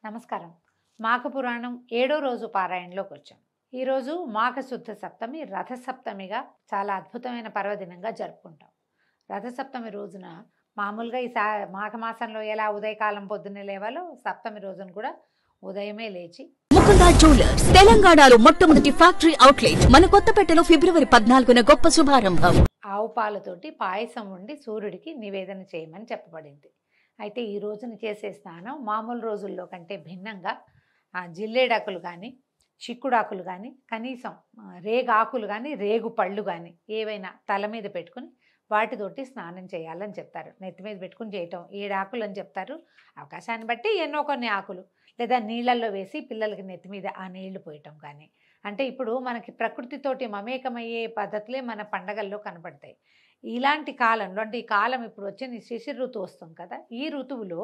నమస్కారం. మాఘ పురాణం 7వ రోజు పారాయణలోకి వచ్చాం. ఈరోజు మాఘ శుద్ధ సప్తమి, రథసప్తమిగా చాలా అద్భుతమైన పర్వదినంగా జరుపుకుంటాం. రథసప్తమి రోజున మామూలుగా మాఘమాసంలో ఎలా ఉదయకాలం పొద్దున్నే లేవాలో సప్తమి రోజున కూడా ఉదయమే లేచి ముకుందా జ్యువెలర్స్ తెలంగాణలో మొట్టమొదటి ఫ్యాక్టరీ అవుట్లెట్ మన కొత్తపేటలో ఫిబ్రవరి 14న గొప్ప శుభారంభం. ఆవు పాలతోటి పాయసం వండి సూర్యుడికి నివేదన చేయమని చెప్పబడింది. అయితే ఈ రోజున చేసే స్నానం మామూలు రోజుల్లో కంటే భిన్నంగా జిల్లేడాకులు కానీ, చిక్కుడాకులు కానీ, కనీసం రేగాకులు కానీ, రేగు పళ్ళు కానీ ఏవైనా తల మీద పెట్టుకుని వాటితోటి స్నానం చేయాలని చెప్తారు. నెత్తి మీద పెట్టుకుని చేయటం 7 ఆకులు అని చెప్తారు. అవకాశాన్ని బట్టి ఎన్నో కొన్ని ఆకులు, లేదా నీళ్ళల్లో వేసి పిల్లలకి నెత్తి మీద ఆ నీళ్లు పోయటం కానీ. అంటే ఇప్పుడు మనకి ప్రకృతితోటి మమేకమయ్యే పద్ధతులే మన పండగల్లో కనపడతాయి. ఇలాంటి కాలంలో, అంటే ఈ కాలం ఇప్పుడు వచ్చిన శిశిర ఋతువు వస్తుంది కదా, ఈ ఋతువులో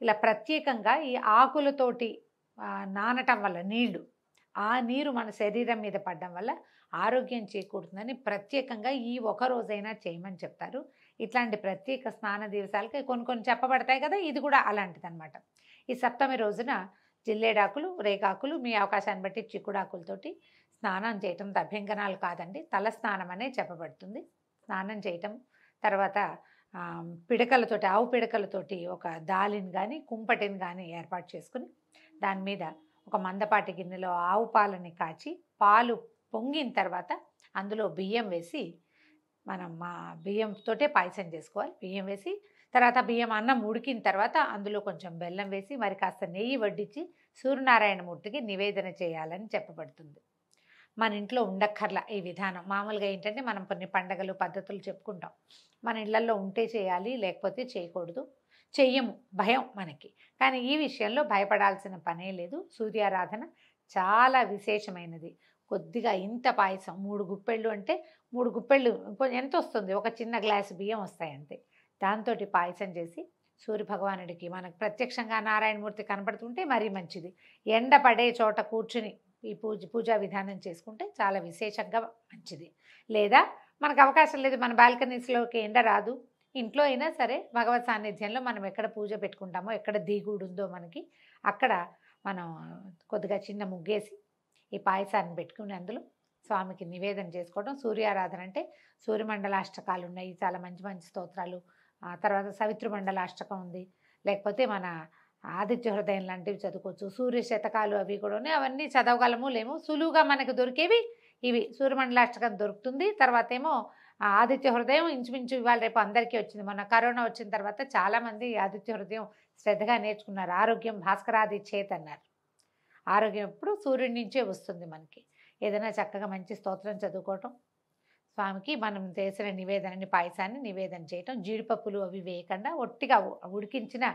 ఇలా ప్రత్యేకంగా ఈ ఆకులతోటి నానటం వల్ల నీళ్లు, ఆ నీరు మన శరీరం మీద పడడం వల్ల ఆరోగ్యం చేకూరుతుందని ప్రత్యేకంగా ఈ ఒక రోజైనా చేయమని చెప్తారు. ఇట్లాంటి ప్రత్యేక స్నాన దివసాలకి కొన్ని చెప్పబడతాయి కదా, ఇది కూడా అలాంటిదన్నమాట. ఈ సప్తమి రోజున జిల్లేడాకులు, రేగాకులు, మీ అవకాశాన్ని బట్టి చిక్కుడాకులతోటి స్నానం చేయటం అభ్యంగనాలు కాదండి, తల స్నానం అనే చెప్పబడుతుంది. స్నానం చేయటం తర్వాత పిడకలతోటి, ఆవు పిడకలతోటి ఒక దాలిని కానీ కుంపటిని కానీ ఏర్పాటు చేసుకుని దాని మీద ఒక మందపాటి గిన్నెలో ఆవు పాలని కాచి, పాలు పొంగిన తర్వాత అందులో బియ్యం వేసి, మనం బియ్యంతోటే పాయసం చేసుకోవాలి. బియ్యం వేసి తర్వాత అన్నం ఉడికిన తర్వాత అందులో కొంచెం బెల్లం వేసి మరి కాస్త నెయ్యి వడ్డించి సూర్యనారాయణమూర్తికి నివేదన చేయాలని చెప్పబడుతుంది. మన ఇంట్లో ఉండక్కర్లా ఈ విధానం. మామూలుగా ఏంటంటే మనం కొన్ని పండగలు పద్ధతులు చెప్పుకుంటాం, మన ఇళ్లలో ఉంటే చేయాలి, లేకపోతే చేయకూడదు, చెయ్యము, భయం మనకి. కానీ ఈ విషయంలో భయపడాల్సిన పనే లేదు. సూర్యారాధన చాలా విశేషమైనది. కొద్దిగా ఇంత పాయసం 3 గుప్పెళ్ళు అంటే 3 గుప్పెళ్ళు ఎంత వస్తుంది, ఒక చిన్న గ్లాసు బియ్యం వస్తాయి అంతే. దాంతో పాయసం చేసి సూర్యభగవానుడికి మనకు ప్రత్యక్షంగా నారాయణమూర్తి కనపడుతుంటే మరీ మంచిది. ఎండ పడే చోట కూర్చుని ఈ పూజా విధానం చేసుకుంటే చాలా విశేషంగా మంచిది. లేదా మనకు అవకాశం లేదు, మన బాల్కనీస్లోకి ఎండ రాదు, ఇంట్లో అయినా సరే భగవత్ సాన్నిధ్యంలో మనం ఎక్కడ పూజ పెట్టుకుంటామో, ఎక్కడ దిగుడు ఉందో మనకి, అక్కడ మనం కొద్దిగా చిన్న ముగ్గేసి ఈ పాయసాన్ని పెట్టుకుని అందులో స్వామికి నివేదన చేసుకోవడం. సూర్యారాధన అంటే సూర్యమండలాష్టకాలు ఉన్నాయి, చాలా మంచి మంచి స్తోత్రాలు. తర్వాత సవితృమండలాష్టకం ఉంది, లేకపోతే మన ఆదిత్య హృదయం లాంటివి చదువుకోవచ్చు. సూర్య శతకాలు అవి కూడా ఉన్నాయి, అవన్నీ చదవగలము లేము. సులువుగా మనకు దొరికేవి ఇవి. సూర్యమండలాష్టకం దొరుకుతుంది. తర్వాత ఏమో ఆదిత్య హృదయం ఇంచుమించు ఇవాళ రేపు అందరికీ వచ్చింది. మొన్న కరోనా వచ్చిన తర్వాత చాలామంది ఆదిత్య హృదయం శ్రద్ధగా నేర్చుకున్నారు. ఆరోగ్యం భాస్కరాది చేత్ అన్నారు. ఆరోగ్యం ఎప్పుడు సూర్యుడి నుంచే వస్తుంది మనకి. ఏదైనా చక్కగా మంచి స్తోత్రం చదువుకోవటం, స్వామికి మనం చేసిన నివేదనని, పాయసాన్ని నివేదన చేయటం, జీడిపప్పులు అవి వేయకుండా ఒట్టిగా ఉడికించిన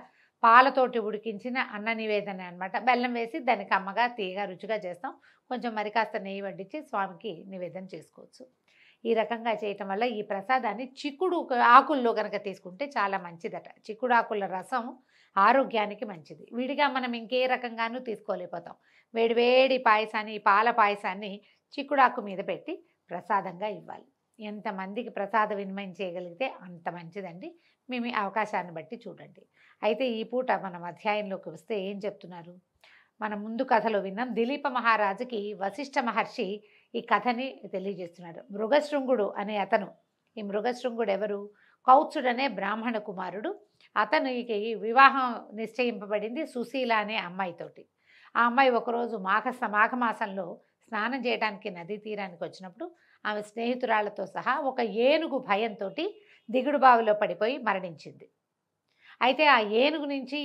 పాలతోటి ఉడికించిన అన్న నివేదన అనమాట. బెల్లం వేసి దానికి అమ్మగా తీయగా రుచిగా చేస్తాం. కొంచెం మరి కాస్త నెయ్యి వడ్డించి స్వామికి నివేదన చేసుకోవచ్చు. ఈ రకంగా చేయటం వల్ల ఈ ప్రసాదాన్ని చిక్కుడు ఆకుల్లో కనుక తీసుకుంటే చాలా మంచిదట. చిక్కుడు ఆకుల రసం ఆరోగ్యానికి మంచిది. విడిగా మనం ఇంకే రకంగానూ తీసుకోలేకపోతాం. వేడివేడి పాయసాన్ని, పాల పాయసాన్ని చిక్కుడాకు మీద పెట్టి ప్రసాదంగా ఇవ్వాలి. ఎంతమందికి ప్రసాద వినిమయం చేయగలిగితే అంత మంచిదండి. మేము ఈ అవకాశాన్ని బట్టి చూడండి. అయితే ఈ పూట మనం అధ్యాయంలోకి వస్తే ఏం చెప్తున్నారు, మనం ముందు కథలో విన్నాం. దిలీప మహారాజుకి వశిష్ఠ మహర్షి ఈ కథని తెలియజేస్తున్నారు. మృగశృంగుడు అనే అతను, ఈ మృగశృంగుడు ఎవరు, కౌత్సుడనే బ్రాహ్మణ కుమారుడు. అతనికి వివాహం నిశ్చయింపబడింది సుశీల అనే అమ్మాయితోటి. ఆ అమ్మాయి ఒకరోజు మాఘమాసంలో స్నానం చేయడానికి నదీ తీరానికి వచ్చినప్పుడు ఆమె స్నేహితురాళ్లతో సహా ఒక ఏనుగు భయంతో దిగుడు బావిలో పడిపోయి మరణించింది. అయితే ఆ ఏనుగు నుంచి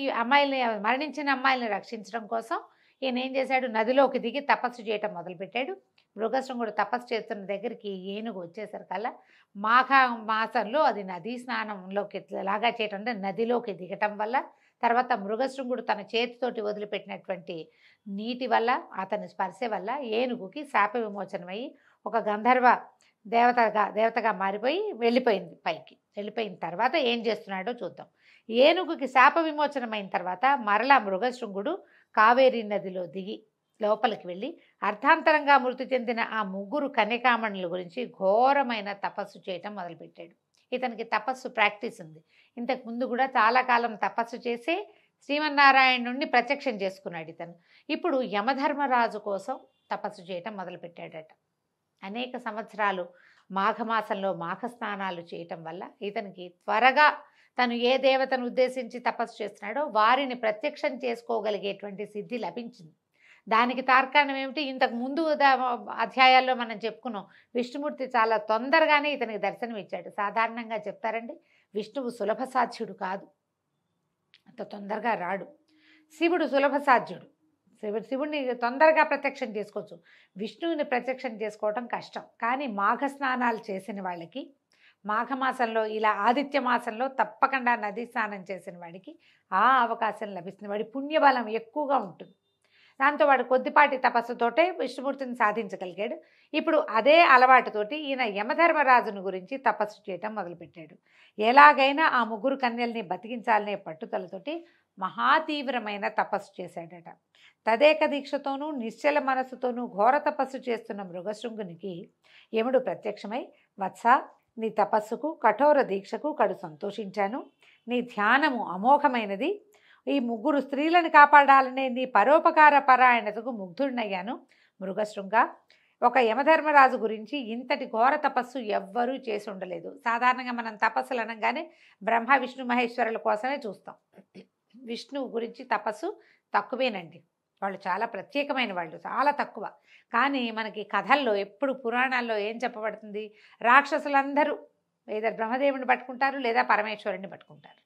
మరణించిన అమ్మాయిల్ని రక్షించడం కోసం ఈయన ఏం చేశాడు, నదిలోకి దిగి తపస్సు చేయటం మొదలుపెట్టాడు. మృగశృంగుడు తపస్సు చేస్తున్న దగ్గరికి ఏనుగు వచ్చేసరికల్లా మాఘ మాసంలో అది నదీ స్నానంలోకి లాగా చేయటం, అంటే నదిలోకి దిగటం వల్ల, తర్వాత మృగశృంగుడు తన చేతితోటి వదిలిపెట్టినటువంటి నీటి వల్ల, అతని స్పర్శ వల్ల ఏనుగుకి శాప విమోచనమయ్యి ఒక గంధర్వ దేవతగా మారిపోయి వెళ్ళిపోయింది పైకి. వెళ్ళిపోయిన తర్వాత ఏం చేస్తున్నాడో చూద్దాం. ఏనుగుకి శాప విమోచనమైన తర్వాత మరలా మృగశృంగుడు కావేరీ నదిలో దిగి లోపలికి వెళ్ళి అర్థాంతరంగా మృతి చెందిన ఆ 3 కన్యకామణుల గురించి ఘోరమైన తపస్సు చేయటం మొదలుపెట్టాడు. ఇతనికి తపస్సు ప్రాక్టీస్ ఉంది. ఇంతకు ముందు కూడా చాలా కాలం తపస్సు చేసే శ్రీమన్నారాయణుణ్ణి ప్రత్యక్షం చేసుకున్నాడు ఇతను. ఇప్పుడు యమధర్మరాజు కోసం తపస్సు చేయటం మొదలుపెట్టాడట. అనేక సంవత్సరాలు మాఘమాసంలో మాఘ స్నానాలు చేయటం వల్ల ఇతనికి త్వరగా తను ఏ దేవతను ఉద్దేశించి తపస్సు చేస్తున్నాడో వారిని ప్రత్యక్షం చేసుకోగలిగేటువంటి సిద్ధి లభించింది. దానికి తార్కాణం ఏమిటి? ఇంతకు ముందు అధ్యాయాల్లో మనం చెప్పుకున్నాం, విష్ణుమూర్తి చాలా తొందరగానే ఇతనికి దర్శనం ఇచ్చాడు. సాధారణంగా చెప్తారండి, విష్ణువు సులభ సాధ్యుడు కాదు, అంత తొందరగా రాడు. శివుడు సులభ సాధ్యుడు, శివుడిని తొందరగా ప్రత్యక్షం చేసుకోవచ్చు, విష్ణువుని ప్రత్యక్షం చేసుకోవడం కష్టం. కానీ మాఘ స్నానాలు చేసిన వాళ్ళకి, మాఘమాసంలో ఇలా ఆదిత్య మాసంలో తప్పకుండా నది స్నానం చేసిన వాడికి ఆ అవకాశం లభిస్తుంది. వాడి పుణ్యబలం ఎక్కువగా ఉంటుంది. దాంతో వాడు కొద్దిపాటి తపస్సుతోటే విష్ణుమూర్తిని సాధించగలిగాడు. ఇప్పుడు అదే అలవాటుతోటి ఈయన యమధర్మరాజును గురించి తపస్సు చేయటం మొదలుపెట్టాడు. ఎలాగైనా ఆ ముగ్గురు కన్యల్ని బతికించాలనే పట్టుదలతోటి మహాతీవ్రమైన తపస్సు చేశాడట. తదేక దీక్షతోనూ నిశ్చల మనస్సుతోనూ ఘోర తపస్సు చేస్తున్న మృగశృంగునికి యముడు ప్రత్యక్షమై, వత్స, నీ తపస్సుకు కఠోర దీక్షకు కడు సంతోషించాను. నీ ధ్యానము అమోఘమైనది. ఈ ముగ్గురు స్త్రీలను కాపాడాలనే నీ పరోపకార పరాయణతకు ముగ్ధుడినయ్యాను. మృగశృంగ, ఒక యమధర్మరాజు గురించి ఇంతటి ఘోర తపస్సు ఎవ్వరూ చేసి ఉండలేదు. సాధారణంగా మనం తపస్సులు అనగానే బ్రహ్మ విష్ణు మహేశ్వరుల కోసమే చూస్తాం. విష్ణువు గురించి తపస్సు తక్కువేనండి, వాళ్ళు చాలా ప్రత్యేకమైన వాళ్ళు, చాలా తక్కువ. కానీ మనకి కథల్లో ఎప్పుడు పురాణాల్లో ఏం చెప్పబడుతుంది? రాక్షసులందరూ లేదా బ్రహ్మదేవుని పట్టుకుంటారు లేదా పరమేశ్వరుని పట్టుకుంటారు.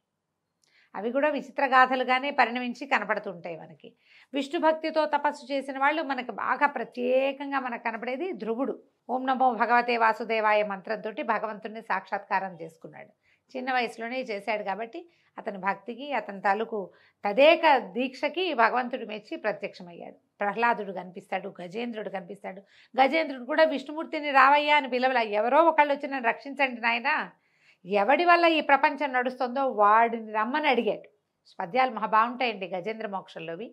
అవి కూడా విచిత్ర గాథలుగానే పరిణమించి కనపడుతుంటాయి మనకి. విష్ణు భక్తితో తపస్సు చేసిన వాళ్ళు మనకు బాగా ప్రత్యేకంగా మనకు కనపడేది ధ్రువుడు. ఓం నమో భగవతే వాసుదేవాయ మంత్రంతో భగవంతుడిని సాక్షాత్కారం చేసుకున్నాడు. చిన్న వయసులోనే చేశాడు కాబట్టి అతని భక్తికి, అతని తాలూకు తదేక దీక్షకి భగవంతుడు మెచ్చి ప్రత్యక్షమయ్యాడు. ప్రహ్లాదుడు కనిపిస్తాడు, గజేంద్రుడు కనిపిస్తాడు. గజేంద్రుడు కూడా విష్ణుమూర్తిని రావయ్యా అని పిలవలా, ఎవరో ఒకళ్ళు వచ్చి నన్ను రక్షించండి నాయనా, ఎవడి వల్ల ఈ ప్రపంచం నడుస్తుందో వాడిని రమ్మని అడిగాడు. పద్యాలు మహా బాగుంటాయండి గజేంద్ర మోక్షంలోవి.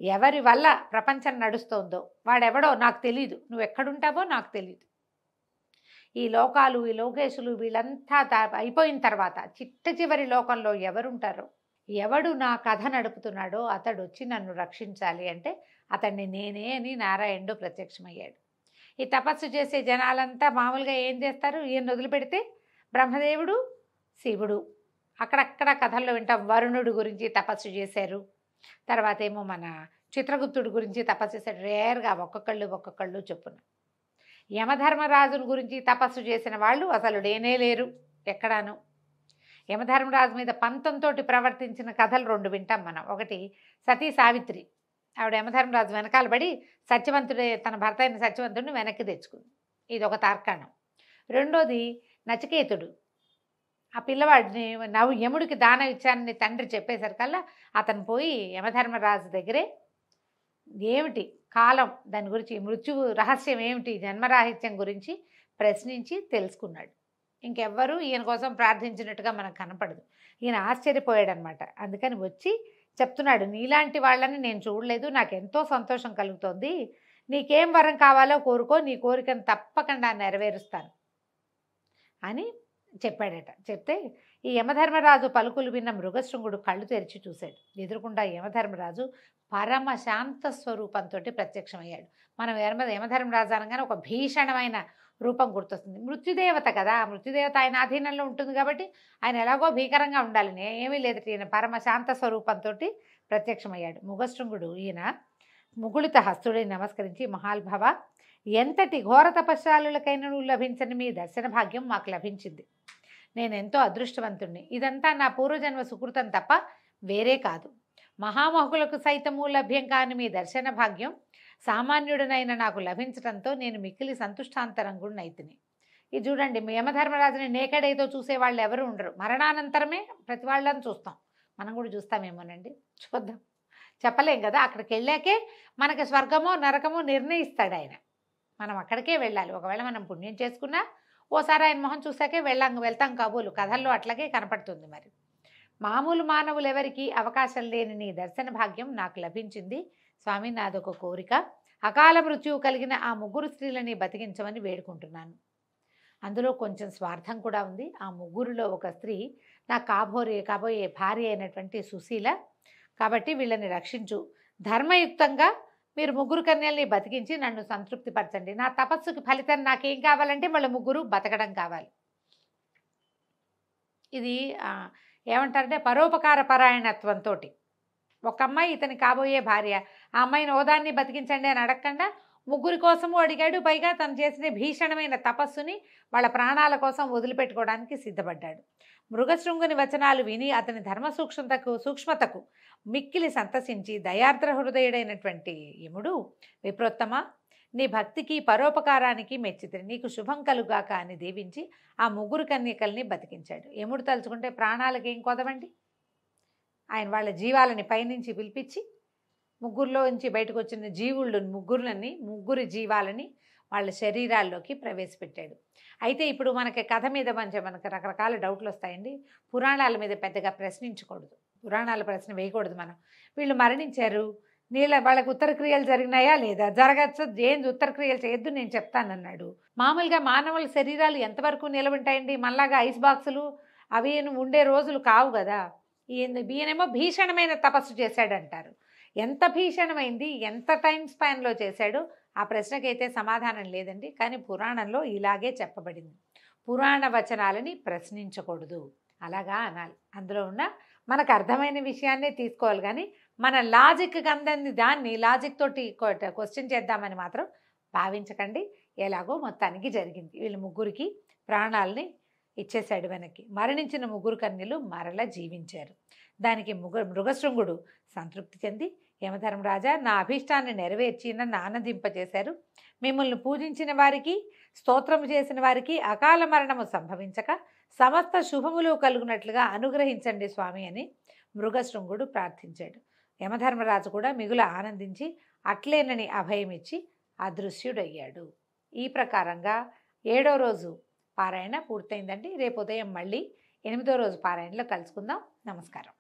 ఎవరి వల్ల ప్రపంచం నడుస్తోందో వాడెవడో నాకు తెలీదు, నువ్వు ఎక్కడుంటావో నాకు తెలీదు. ఈ లోకాలు, ఈ లోకేశులు వీళ్ళంతా అయిపోయిన తర్వాత చిట్ట చివరి లోకంలో ఎవరుంటారో, ఎవడు నా కథ నడుపుతున్నాడో అతడు వచ్చి నన్ను రక్షించాలి అంటే అతన్ని నేనే అని నారాయణుడు ప్రత్యక్షమయ్యాడు. ఈ తపస్సు చేసే జనాలంతా మామూలుగా ఏం చేస్తారు? ఈయన వదిలిపెడితే బ్రహ్మదేవుడు, శివుడు, అక్కడక్కడ కథల్లో వింటాం. వరుణుడు గురించి తపస్సు చేశారు, తర్వాత ఏమో మన చిత్రగుప్తుడి గురించి తపస్సు చేశాడు. రేర్గా ఒక్కొక్కళ్ళు చొప్పున. యమధర్మరాజుని గురించి తపస్సు చేసిన వాళ్ళు అసలు లేనే లేరు ఎక్కడాను. యమధర్మరాజు మీద పంతంతో ప్రవర్తించిన కథలు రెండు వింటాం మనం. ఒకటి సతీ సావిత్రి, ఆవిడ యమధర్మరాజు వెనకాల పడి సత్యవంతుడే, తన భర్త అయిన సత్యవంతుడిని వెనక్కి తెచ్చుకుంది, ఇది ఒక తార్కాణం. రెండోది నచికేతుడు, ఆ పిల్లవాడిని యముడికి దానం ఇచ్చానని తండ్రి చెప్పేసరికల్లా అతను పోయి యమధర్మరాజు దగ్గరే ఏమిటి కాలం, దాని గురించి మృత్యువు రహస్యం ఏమిటి, జన్మరాహిత్యం గురించి ప్రశ్నించి తెలుసుకున్నాడు. ఇంకెవ్వరూ ఈయన కోసం ప్రార్థించినట్టుగా మనకు కనపడదు. ఈయన ఆశ్చర్యపోయాడనమాట. అందుకని వచ్చి చెప్తున్నాడు, నీలాంటి వాళ్ళని నేను చూడలేదు, నాకు ఎంతో సంతోషం కలుగుతోంది, నీకేం వరం కావాలో కోరుకో, నీ కోరికను తప్పకుండా నెరవేరుస్తాను అని చెప్పాడట. చెప్తే ఈ యమధర్మరాజు పలుకులు విన్న మృగశృంగుడు కళ్ళు తెరిచి చూశాడు. ఎదురుకుండా యమధర్మరాజు పరమశాంత స్వరూపంతో ప్రత్యక్షమయ్యాడు. మనం యమధర్మరాజు అనగానే ఒక భీషణమైన రూపం గుర్తొస్తుంది. మృత్యుదేవత కదా, మృత్యుదేవత ఆయన అధీనంలో ఉంటుంది కాబట్టి ఆయన ఎలాగో భీకరంగా ఉండాలని ఏమీ లేదు. ఈయన పరమశాంత స్వరూపంతో ప్రత్యక్షమయ్యాడు. మృగశృంగుడు ఈయన ముగుళిత హస్తుడిని నమస్కరించి, మహాల్భవ, ఎంతటి ఘోర తపశ్శాలులకైనా లభించని మీ దర్శన భాగ్యం మాకు లభించింది. నేను ఎంతో అదృష్టవంతుణ్ణి. ఇదంతా నా పూర్వజన్మ సుకృతం తప్ప వేరే కాదు. మహామహులకు సైతము లభ్యం కాని మీ దర్శన భాగ్యం సామాన్యుడినైనా నాకు లభించడంతో నేను మిక్కిలి సంతుష్టాంతరంగుణ్ణైతిని. ఇది చూడండి, యమధర్మరాజుని నేకడైతో చూసేవాళ్ళు ఎవరు ఉండరు. మరణానంతరమే ప్రతి వాళ్ళని చూస్తాం. మనం కూడా చూస్తామేమోనండి, చూద్దాం, చెప్పలేం కదా. అక్కడికి వెళ్ళాకే మనకి స్వర్గమో నరకమో నిర్ణయిస్తాడు ఆయన. మనం అక్కడికే వెళ్ళాలి. ఒకవేళ మనం పుణ్యం చేసుకున్నా ఓసారి ఆయన మొహం చూసాకే వెళ్తాం కాబోలు. కథల్లో అట్లాగే కనపడుతుంది. మరి మామూలు మానవులు ఎవరికి అవకాశం లేని నీ దర్శన భాగ్యం నాకు లభించింది. స్వామి, నాదొక కోరిక, అకాల మృత్యువు కలిగిన ఆ ముగ్గురు స్త్రీలని బతికించమని వేడుకుంటున్నాను. అందులో కొంచెం స్వార్థం కూడా ఉంది. ఆ ముగ్గురులో ఒక స్త్రీ నా కాబోయే భార్య అయినటువంటి సుశీల, కాబట్టి వీళ్ళని రక్షించు, ధర్మయుక్తంగా మీరు ముగ్గురు కన్యల్ని బతికించి నన్ను సంతృప్తిపరచండి. నా తపస్సుకి ఫలితం నాకేం కావాలంటే వాళ్ళ ముగ్గురు బతకడం కావాలి. ఇది ఏమంటారంటే పరోపకార పరాయణత్వంతో ఒక అమ్మాయి ఇతని కాబోయే భార్య, ఆ అమ్మాయిని ఓదాన్ని బతికించండి అని అడగకుండా ముగ్గురి కోసము అడిగాడు. పైగా తను చేసిన భీషణమైన తపస్సుని వాళ్ళ ప్రాణాల కోసం వదిలిపెట్టుకోవడానికి సిద్ధపడ్డాడు. మృగశృంగుని వచనాలు విని అతని ధర్మ సూక్ష్మతకు మిక్కిలి సంతసించి దయార్ద్ర హృదయుడైనటువంటి యముడు, విప్రోత్తమ, నీ భక్తికి పరోపకారానికి మెచ్చితిని, నీకు శుభం కలుగాక అని దీవించి ఆ ముగ్గురు కన్యకల్ని బతికించాడు. యముడు తలుచుకుంటే ప్రాణాలకి ఏం కొదవండి. ఆయన వాళ్ళ జీవాలని పైనుంచి పిలిపించి ముగ్గురులోంచి బయటకు వచ్చిన ముగ్గురి జీవాలని వాళ్ళ శరీరాల్లోకి ప్రవేశపెట్టాడు. అయితే ఇప్పుడు మనకి కథ మీద మనకు రకరకాల డౌట్లు వస్తాయండి. పురాణాల మీద పెద్దగా ప్రశ్నించకూడదు, పురాణాల ప్రశ్న వేయకూడదు. మనం వీళ్ళు మరణించారు, వాళ్ళకి ఉత్తరక్రియలు జరిగినాయా లేదా, జరగచ్చు, ఏంది ఉత్తరక్రియలు చేయొద్దు నేను చెప్తానన్నాడు. మామూలుగా మానవుల శరీరాలు ఎంతవరకు నిలబెంటాయండి? మనలాగా ఐస్ బాక్సులు అవి ఉండే రోజులు కావు కదా. ఈయనేమో భీషణమైన తపస్సు చేశాడంటారు. ఎంత భీషణమైంది, ఎంత టైం స్పాన్లో చేశాడు, ఆ ప్రశ్నకైతే సమాధానం లేదండి. కానీ పురాణంలో ఇలాగే చెప్పబడింది, పురాణ వచనాలని ప్రశ్నించకూడదు, అలాగా అనాలి. అందులో ఉన్న మనకు అర్థమైన విషయాన్నే తీసుకోవాలి. కానీ మన లాజిక్కి అందని దాన్ని లాజిక్ తోటి క్వశ్చన్ చేద్దామని మాత్రం భావించకండి. ఎలాగో మొత్తానికి జరిగింది. వీళ్ళ ముగ్గురికి ప్రాణాలని ఇచ్చేశాడు వెనక్కి. మరణించిన ముగ్గురు కన్యలు మరలా జీవించారు. దానికి మృగశృంగుడు సంతృప్తి చెంది, యమధర్మరాజా, నా అభీష్టాన్ని నెరవేర్చి నన్ను ఆనందింపజేశారు. మిమ్మల్ని పూజించిన వారికి, స్తోత్రము చేసిన వారికి అకాల మరణము సంభవించక సమస్త శుభములు కలుగునట్లుగా అనుగ్రహించండి స్వామి అని మృగశృంగుడు ప్రార్థించాడు. యమధర్మరాజు కూడా మిగుల ఆనందించి అట్లేనని అభయమిచ్చి అదృశ్యుడయ్యాడు. ఈ ప్రకారంగా 7వ రోజు పారాయణ పూర్తయిందండి. రేపు ఉదయం మళ్ళీ 8వ రోజు పారాయణలో కలుసుకుందాం. నమస్కారం.